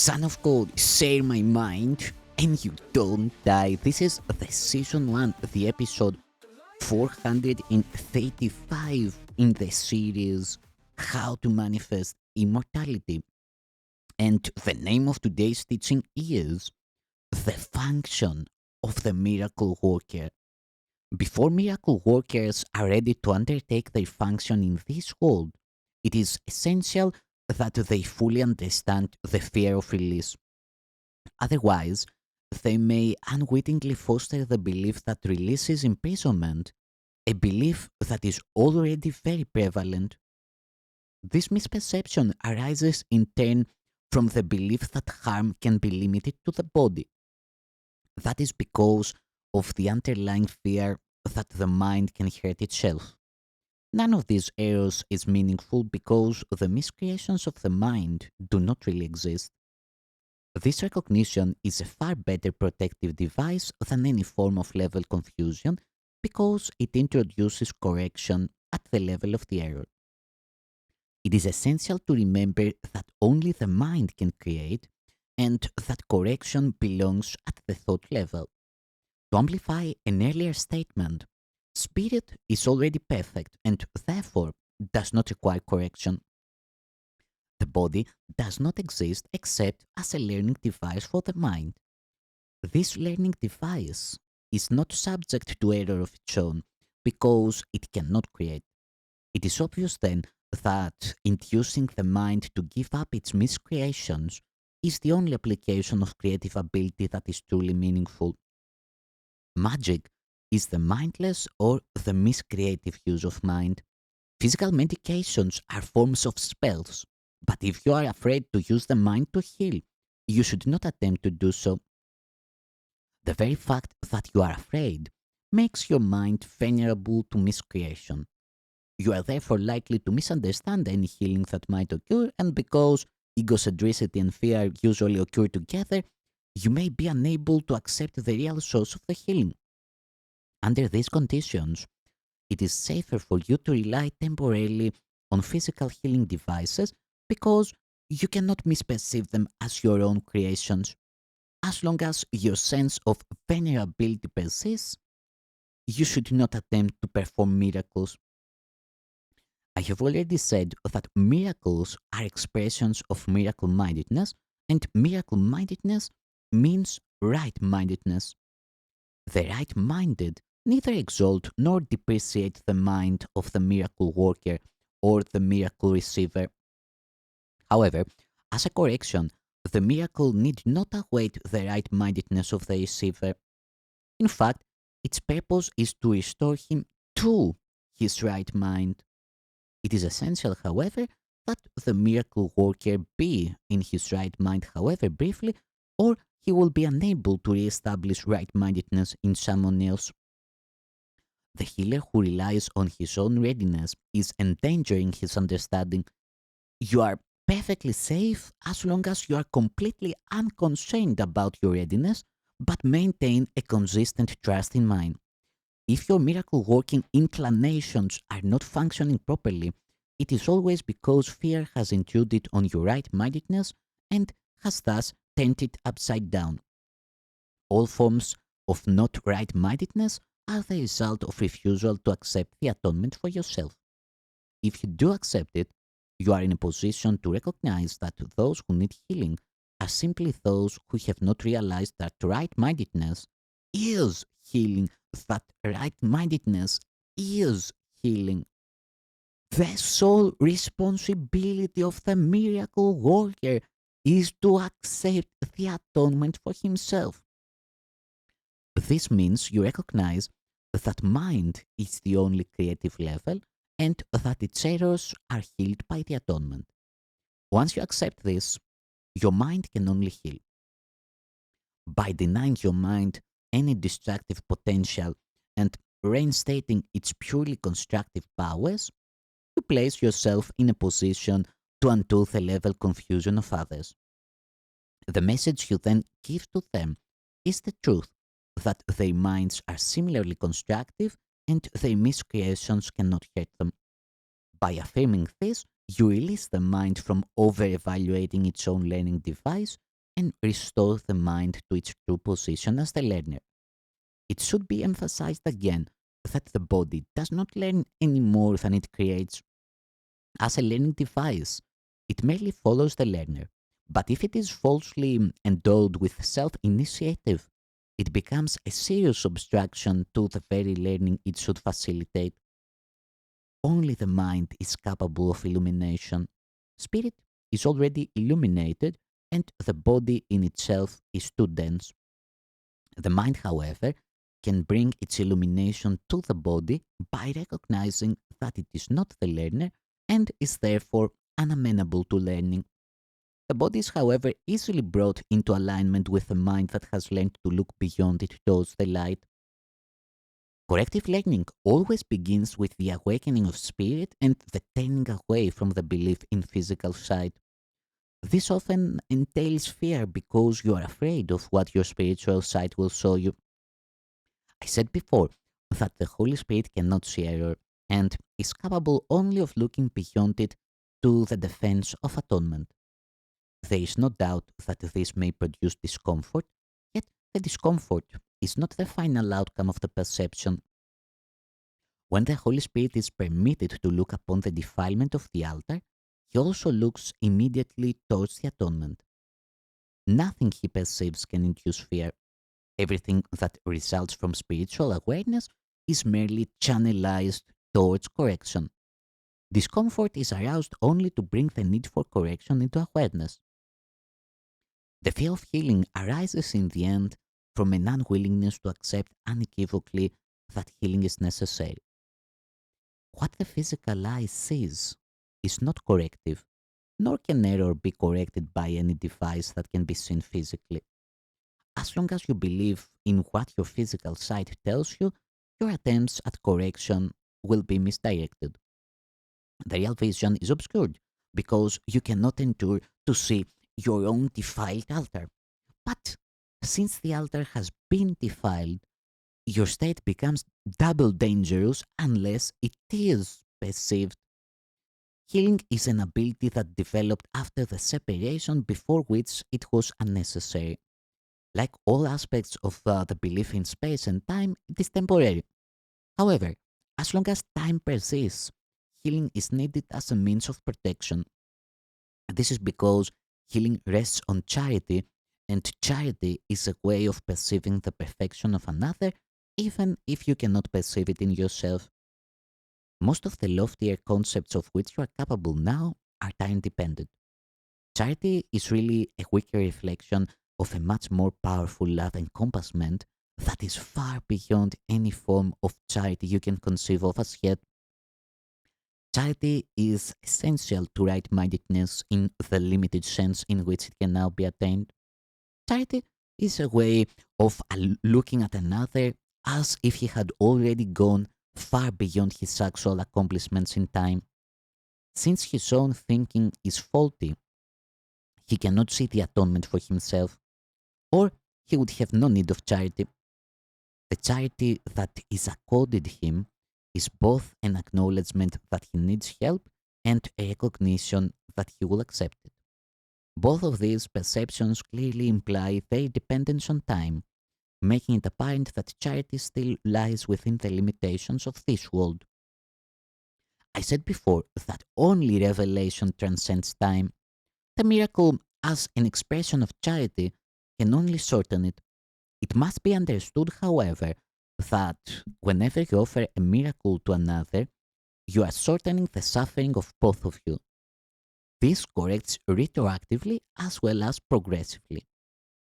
Son of God, share my mind, and you don't die. This is the season 1, the episode 435 in the series How to Manifest Immortality. And the name of today's teaching is The Function of the Miracle Worker. Before miracle workers are ready to undertake their function in this world, it is essential that they fully understand the fear of release. Otherwise, they may unwittingly foster the belief that release is imprisonment, a belief that is already very prevalent. This misperception arises in turn from the belief that harm can be limited to the body. That is because of the underlying fear that the mind can hurt itself. None of these errors is meaningful because the miscreations of the mind do not really exist. This recognition is a far better protective device than any form of level confusion because it introduces correction at the level of the error. It is essential to remember that only the mind can create and that correction belongs at the thought level. To amplify an earlier statement, spirit is already perfect and therefore does not require correction. The body does not exist except as a learning device for the mind. This learning device is not subject to error of its own because it cannot create. It is obvious then that inducing the mind to give up its miscreations is the only application of creative ability that is truly meaningful. Magic is the mindless or the miscreative use of mind. Physical medications are forms of spells, but if you are afraid to use the mind to heal, you should not attempt to do so. The very fact that you are afraid makes your mind vulnerable to miscreation. You are therefore likely to misunderstand any healing that might occur, and because egocentricity and fear usually occur together, you may be unable to accept the real source of the healing. Under these conditions, it is safer for you to rely temporarily on physical healing devices because you cannot misperceive them as your own creations. As long as your sense of vulnerability persists, you should not attempt to perform miracles. I have already said that miracles are expressions of miracle mindedness, and miracle mindedness means right mindedness. The right minded neither exalt nor depreciate the mind of the miracle worker or the miracle receiver. However, as a correction, the miracle need not await the right mindedness of the receiver. In fact, its purpose is to restore him to his right mind. It is essential, however, that the miracle worker be in his right mind, however briefly, or he will be unable to re-establish right-mindedness in someone else. The healer who relies on his own readiness is endangering his understanding. You are perfectly safe as long as you are completely unconcerned about your readiness, but maintain a consistent trust in mind. If your miracle working inclinations are not functioning properly, it is always because fear has intruded on your right mindedness and has thus turned it upside down. All forms of not right mindedness are the result of refusal to accept the atonement for yourself. If you do accept it, you are in a position to recognize that those who need healing are simply those who have not realized that right mindedness is healing, that right mindedness is healing. The sole responsibility of the miracle worker is to accept the atonement for himself. This means you recognize that mind is the only creative level and that its errors are healed by the atonement. Once you accept this, your mind can only heal. By denying your mind any destructive potential and reinstating its purely constructive powers, you place yourself in a position to undo the level confusion of others. The message you then give to them is the truth that their minds are similarly constructive and their miscreations cannot hurt them. By affirming this, you release the mind from over evaluating its own learning device and restore the mind to its true position as the learner. It should be emphasized again that the body does not learn any more than it creates as a learning device. It merely follows the learner. But if it is falsely endowed with self initiative, it becomes a serious obstruction to the very learning it should facilitate. Only the mind is capable of illumination. Spirit is already illuminated, and the body in itself is too dense. The mind, however, can bring its illumination to the body by recognizing that it is not the learner and is therefore unamenable to learning. The body is, however, easily brought into alignment with a mind that has learned to look beyond it towards the light. Corrective learning always begins with the awakening of spirit and the turning away from the belief in physical sight. This often entails fear because you are afraid of what your spiritual sight will show you. I said before that the Holy Spirit cannot see error and is capable only of looking beyond it to the defense of atonement. There is no doubt that this may produce discomfort, yet the discomfort is not the final outcome of the perception. When the Holy Spirit is permitted to look upon the defilement of the altar, he also looks immediately towards the atonement. Nothing he perceives can induce fear. Everything that results from spiritual awareness is merely channelized towards correction. Discomfort is aroused only to bring the need for correction into awareness. The fear of healing arises in the end from an unwillingness to accept unequivocally that healing is necessary. What the physical eye sees is not corrective, nor can error be corrected by any device that can be seen physically. As long as you believe in what your physical sight tells you, your attempts at correction will be misdirected. The real vision is obscured because you cannot endure to see your own defiled altar. But since the altar has been defiled, your state becomes double dangerous unless it is perceived. Healing is an ability that developed after the separation before which it was unnecessary. Like all aspects of the belief in space and time, it is temporary. However, as long as time persists, healing is needed as a means of protection. This is because healing rests on charity, and charity is a way of perceiving the perfection of another, even if you cannot perceive it in yourself. Most of the loftier concepts of which you are capable now are time dependent. Charity is really a weaker reflection of a much more powerful love encompassment that is far beyond any form of charity you can conceive of as yet. Charity is essential to right mindedness in the limited sense in which it can now be attained. Charity is a way of looking at another as if he had already gone far beyond his actual accomplishments in time. Since his own thinking is faulty, he cannot see the atonement for himself, or he would have no need of charity. The charity that is accorded him is both an acknowledgement that he needs help and a recognition that he will accept it. Both of these perceptions clearly imply their dependence on time, making it apparent that charity still lies within the limitations of this world. I said before that only revelation transcends time. The miracle, as an expression of charity, can only shorten it. It must be understood, however, that whenever you offer a miracle to another, you are shortening the suffering of both of you. This corrects retroactively as well as progressively.